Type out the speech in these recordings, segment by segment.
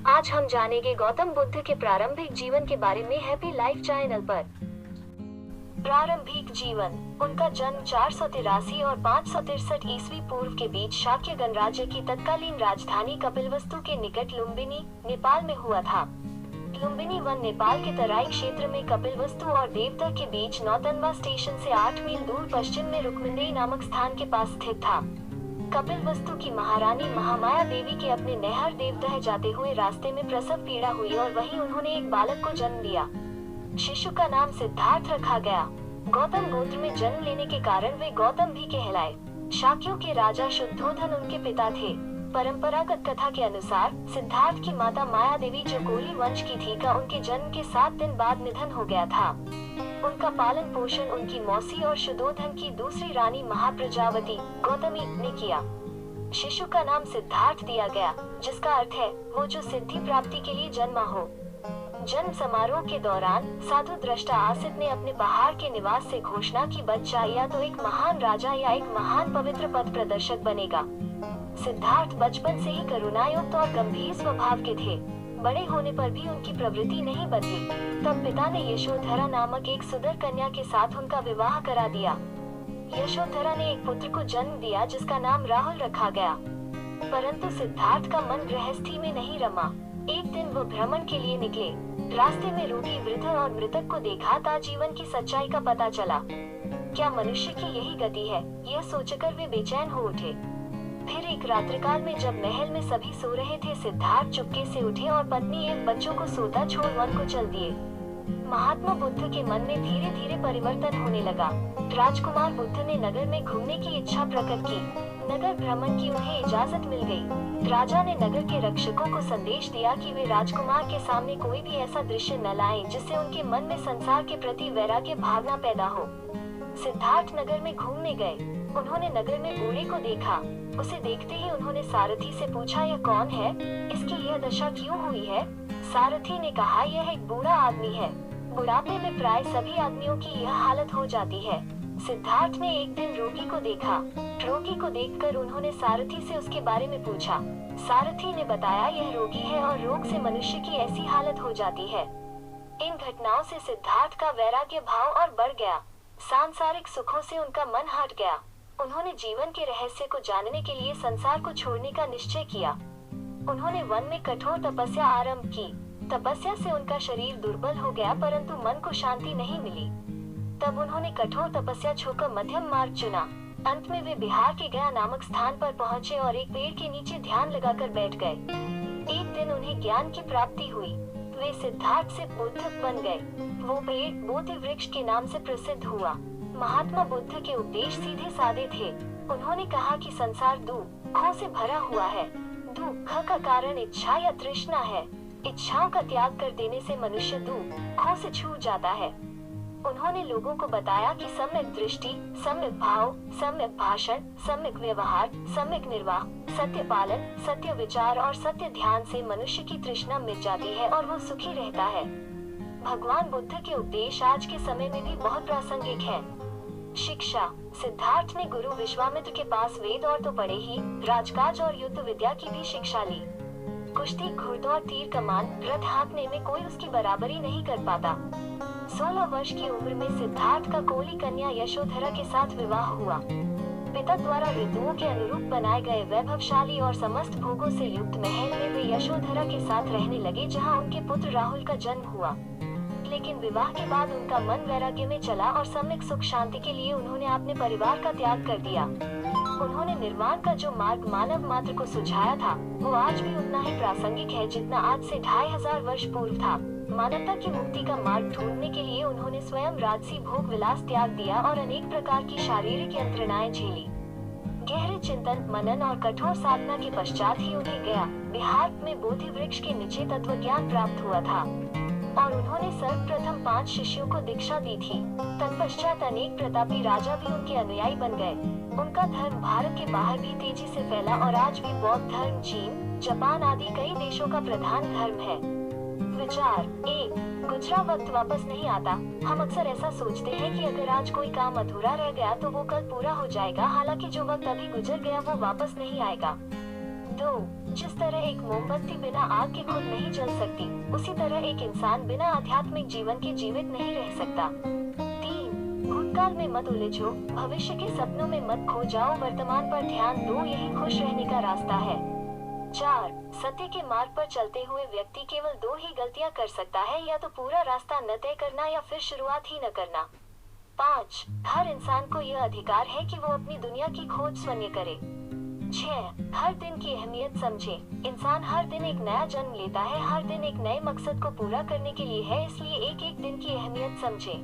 आज हम जानेंगे गौतम बुद्ध के प्रारंभिक जीवन के बारे में हैप्पी लाइफ चैनल पर। प्रारंभिक जीवन। उनका जन्म 483 और 563 ईस्वी पूर्व के बीच शाक्य गणराज्य की तत्कालीन राजधानी कपिलवस्तु के निकट लुम्बिनी, नेपाल में हुआ था। लुम्बिनी वन नेपाल के तराई क्षेत्र में कपिलवस्तु और देवतर के बीच नौतनवा स्टेशन से 8 मील दूर पश्चिम में रुक्मिंदेई नामक स्थान के पास स्थित था। कपिलवस्तु की महारानी महामाया देवी के अपने नैहर देवदह जाते हुए रास्ते में प्रसव पीड़ा हुई और वहीं उन्होंने एक बालक को जन्म दिया। शिशु का नाम सिद्धार्थ रखा गया। गौतम गोत्र में जन्म लेने के कारण वे गौतम भी कहलाए। शाक्यों के राजा शुद्धोधन उनके पिता थे। परंपरागत कथा के अनुसार सिद्धार्थ की माता माया देवी जो कोली वंश की थी का उनके जन्म के 7 दिन बाद निधन हो गया था। उनका पालन पोषण उनकी मौसी और शुद्धोधन की दूसरी रानी महाप्रजावती गौतमी ने किया। शिशु का नाम सिद्धार्थ दिया गया, जिसका अर्थ है वो जो सिद्धि प्राप्ति के लिए जन्मा हो। जन्म समारोह के दौरान साधु दृष्टा आसित ने अपने पहाड़ के निवास से घोषणा की बच्चा या तो एक महान राजा या एक महान पवित्र पथ प्रदर्शक बनेगा। सिद्धार्थ बचपन से ही करुणायुक्त और गंभीर स्वभाव के थे। बड़े होने पर भी उनकी प्रवृत्ति नहीं बदली। तब पिता ने यशोधरा नामक एक सुंदर कन्या के साथ उनका विवाह करा दिया। यशोधरा ने एक पुत्र को जन्म दिया जिसका नाम राहुल रखा गया। परंतु सिद्धार्थ का मन गृहस्थी में नहीं रमा। एक दिन वो भ्रमण के लिए निकले। रास्ते में रोगी वृद्ध और मृतक को देखा ता जीवन की सच्चाई का पता चला। क्या मनुष्य की यही गति है, यह सोचकर वे बेचैन हो उठे। फिर एक रात्रिकाल में जब महल में सभी सो रहे थे, सिद्धार्थ चुपके से उठे और पत्नी एवं बच्चों को सोता छोड़ वन को चल दिए। महात्मा बुद्ध के मन में धीरे धीरे परिवर्तन होने लगा। राजकुमार बुद्ध ने नगर में घूमने की इच्छा प्रकट की। नगर भ्रमण की उन्हें इजाजत मिल गई। राजा ने नगर के रक्षकों को संदेश दिया कि वे राजकुमार के सामने कोई भी ऐसा दृश्य न लाएं जिससे उनके मन में संसार के प्रति वैराग्य भावना पैदा हो। सिद्धार्थ नगर में घूमने गए। उन्होंने नगर में बूढ़े को देखा। उसे देखते ही उन्होंने सारथी से पूछा, यह कौन है, इसकी यह दशा क्यों हुई है। सारथी ने कहा, यह एक बूढ़ा आदमी है। बुढ़ापे में प्राय सभी आदमियों की यह हालत हो जाती है। सिद्धार्थ ने एक दिन रोगी को देखा। रोगी को देखकर उन्होंने सारथी से उसके बारे में पूछा। सारथी ने बताया, यह रोगी है और रोग से मनुष्य की ऐसी हालत हो जाती है। इन घटनाओं से सिद्धार्थ का वैराग्य भाव और बढ़ गया। सांसारिक सुखों से उनका मन हट गया। उन्होंने जीवन के रहस्य को जानने के लिए संसार को छोड़ने का निश्चय किया। उन्होंने वन में कठोर तपस्या आरंभ की। तपस्या से उनका शरीर दुर्बल हो गया, परंतु मन को शांति नहीं मिली। तब उन्होंने कठोर तपस्या छोड़कर मध्यम मार्ग चुना। अंत में वे बिहार के गया नामक स्थान पर पहुंचे और एक पेड़ के नीचे ध्यान लगाकर बैठ गए। एक दिन उन्हें ज्ञान की प्राप्ति हुई। वे सिद्धार्थ से बुद्ध बन गए। वो पेड़ बोधि वृक्ष के नाम से प्रसिद्ध हुआ। महात्मा बुद्ध के उपदेश सीधे साधे थे। उन्होंने कहा कि संसार दुखों से भरा हुआ है। दुख का कारण इच्छा या तृष्णा है। इच्छाओं का त्याग कर देने से मनुष्य दुखों से छूट जाता है। उन्होंने लोगों को बताया कि सम्यक दृष्टि, सम्यक भाव, सम्यक भाषण, सम्यक व्यवहार, सम्यक निर्वाह, सत्य पालन, सत्य विचार और सत्य ध्यान से मनुष्य की तृष्णा मिट जाती है और वो सुखी रहता है। भगवान बुद्ध के उपदेश आज के समय में भी बहुत प्रासंगिक है। शिक्षा। सिद्धार्थ ने गुरु विश्वामित्र के पास वेद और तो पढ़े ही, राजकाज और युद्ध विद्या की भी शिक्षा ली। कुश्ती, घुड़दौड़, तीर कमान, रथ हाँकने में कोई उसकी बराबरी नहीं कर पाता। 16 वर्ष की उम्र में सिद्धार्थ का कोली कन्या यशोधरा के साथ विवाह हुआ। पिता द्वारा ऋतुओं के अनुरूप बनाए गए वैभवशाली और समस्त भोगों से युक्त महल में वे यशोधरा के साथ रहने लगे, जहां उनके पुत्र राहुल का जन्म हुआ। लेकिन विवाह के बाद उनका मन वैराग्य में चला और सम्यक सुख शांति के लिए उन्होंने अपने परिवार का त्याग कर दिया। उन्होंने निर्वाण का जो मार्ग मानव मात्र को सुझाया था, वो आज भी उतना ही प्रासंगिक है जितना आज से 2500 वर्ष पूर्व था। मानवता की मुक्ति का मार्ग ढूंढने के लिए उन्होंने स्वयं राजसी भोग विलास त्याग दिया और अनेक प्रकार की शारीरिक यंत्रणाएं झेली। गहरे चिंतन, मनन और कठोर साधना के पश्चात ही उन्हें गया बिहार में बोधि वृक्ष के नीचे तत्व ज्ञान प्राप्त हुआ था और उन्होंने सर्वप्रथम 5 शिष्यों को दीक्षा दी थी। तत्पश्चात अनेक प्रतापी राजा भी उनके अनुयायी बन गए। उनका धर्म भारत के बाहर भी तेजी से फैला और आज भी बौद्ध धर्म चीन, जापान आदि कई देशों का प्रधान धर्म है। विचार। 1. गुजरा वक्त वापस नहीं आता। हम अक्सर ऐसा सोचते हैं कि अगर आज कोई काम अधूरा रह गया तो वो कल पूरा हो जाएगा, हालांकि जो वक्त अभी गुजर गया वो वापस नहीं आएगा। 2. जिस तरह एक मोमबत्ती बिना आग के खुद नहीं जल सकती, उसी तरह एक इंसान बिना आध्यात्मिक जीवन के जीवित नहीं रह सकता। 3. भूतकाल में मत उलझो, भविष्य के सपनों में मत खो जाओ, वर्तमान पर ध्यान दो, यही खुश रहने का रास्ता है। 4. सत्य के मार्ग पर चलते हुए व्यक्ति केवल 2 ही गलतियां कर सकता है, या तो पूरा रास्ता न तय करना या फिर शुरुआत ही न करना। 5. हर इंसान को यह अधिकार है कि वो अपनी दुनिया की खोज स्वयं करे। 6. हर दिन की अहमियत समझे, इंसान हर दिन एक नया जन्म लेता है, हर दिन एक नए मकसद को पूरा करने के लिए है, इसलिए एक एक दिन की अहमियत समझे।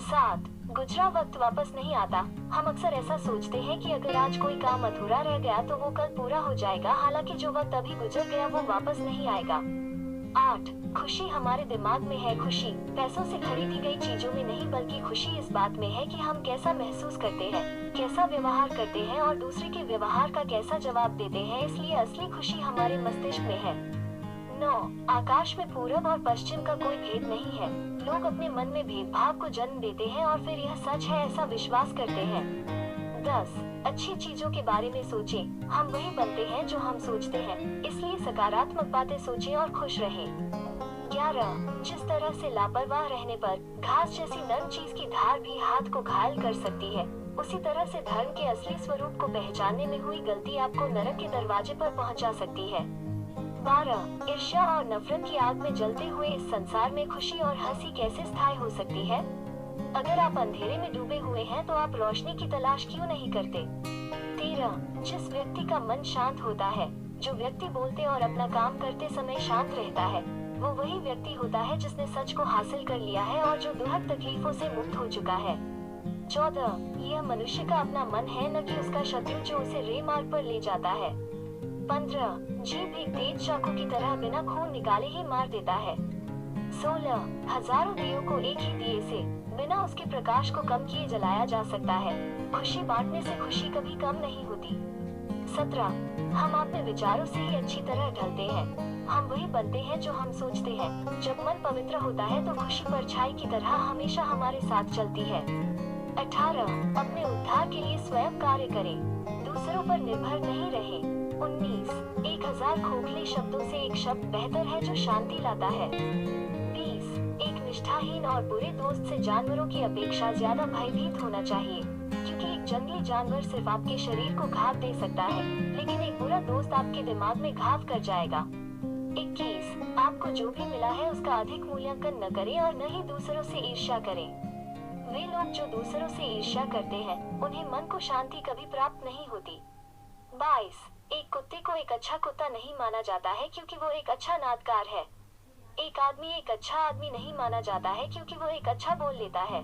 7. गुजरा वक्त वापस नहीं आता, हम अक्सर ऐसा सोचते हैं कि अगर आज कोई काम अधूरा रह गया तो वो कल पूरा हो जाएगा, हालांकि जो वक्त अभी गुजर गया वो वापस नहीं आएगा। 8. खुशी हमारे दिमाग में है, खुशी पैसों से खरीदी गई चीजों में नहीं, बल्कि खुशी इस बात में है कि हम कैसा महसूस करते हैं, कैसा व्यवहार करते हैं और दूसरे के व्यवहार का कैसा जवाब देते हैं, इसलिए असली खुशी हमारे मस्तिष्क में है। 9. आकाश में पूरब और पश्चिम का कोई भेद नहीं है, लोग अपने मन में भेदभाव को जन्म देते हैं और फिर यह सच है ऐसा विश्वास करते हैं। 10. अच्छी चीजों के बारे में सोचें, हम वही बनते हैं जो हम सोचते हैं, इसलिए सकारात्मक बातें सोचें और खुश रहें। 11. जिस तरह से लापरवाह रहने पर घास जैसी नरम चीज की धार भी हाथ को घायल कर सकती है, उसी तरह से धर्म के असली स्वरूप को पहचानने में हुई गलती आपको नरक के दरवाजे पर पहुंचा सकती है। 12. ईर्ष्या और नफरत की आग में जलते हुए इस संसार में खुशी और हंसी कैसे स्थायी हो सकती है? अगर आप अंधेरे में डूबे हुए हैं तो आप रोशनी की तलाश क्यों नहीं करते? 13. जिस व्यक्ति का मन शांत होता है, जो व्यक्ति बोलते और अपना काम करते समय शांत रहता है, वो वही व्यक्ति होता है जिसने सच को हासिल कर लिया है और जो दुर्लभ तकलीफों से मुक्त हो चुका है। 14. यह मनुष्य का अपना मन है, न कि उसका शत्रु जो उसे रे मार्ग पर ले जाता है। 15. जीभ एक तेज चाकू की तरह बिना खून निकाले ही मार देता है। 16. हजारों दियों को एक ही दिए से बिना उसके प्रकाश को कम किए जलाया जा सकता है, खुशी बांटने से खुशी कभी कम नहीं होती। 17. हम अपने विचारों से ही अच्छी तरह ढलते हैं, हम वही बनते हैं जो हम सोचते हैं, जब मन पवित्र होता है तो खुशी परछाई की तरह हमेशा हमारे साथ चलती है। 18. अपने उद्धार के लिए स्वयं कार्य करें, दूसरों पर निर्भर नहीं रहे। 19. 1000 खोखले शब्दों से एक शब्द बेहतर है जो शांति लाता है। 20. एक निष्ठाहीन और बुरे दोस्त से जानवरों की अपेक्षा ज्यादा भयभीत होना चाहिए, क्योंकि एक जंगली जानवर सिर्फ आपके शरीर को घाव दे सकता है, लेकिन एक बुरा दोस्त आपके दिमाग में घाव कर जाएगा। 21. आपको जो भी मिला है उसका अधिक मूल्यांकन न करें और न ही दूसरों से ईर्ष्या करें। वे लोग जो दूसरों से ईर्ष्या करते हैं, उन्हें मन को शांति कभी प्राप्त नहीं होती। 22. एक कुत्ते को एक अच्छा कुत्ता नहीं माना जाता है क्योंकि वो एक अच्छा नादकार है। एक आदमी एक अच्छा आदमी नहीं माना जाता है क्योंकि वो एक अच्छा बोल लेता है।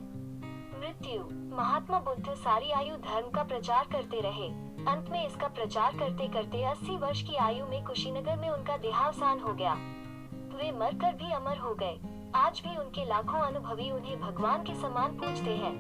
मृत्यु। महात्मा बुद्ध सारी आयु धर्म का प्रचार करते रहे, अंत में इसका प्रचार करते करते 80 वर्ष की आयु में कुशीनगर में उनका देहावसान हो गया। वे मरकर भी अमर हो गए, आज भी उनके लाखों अनुभवी उन्हें भगवान के समान पूजते हैं।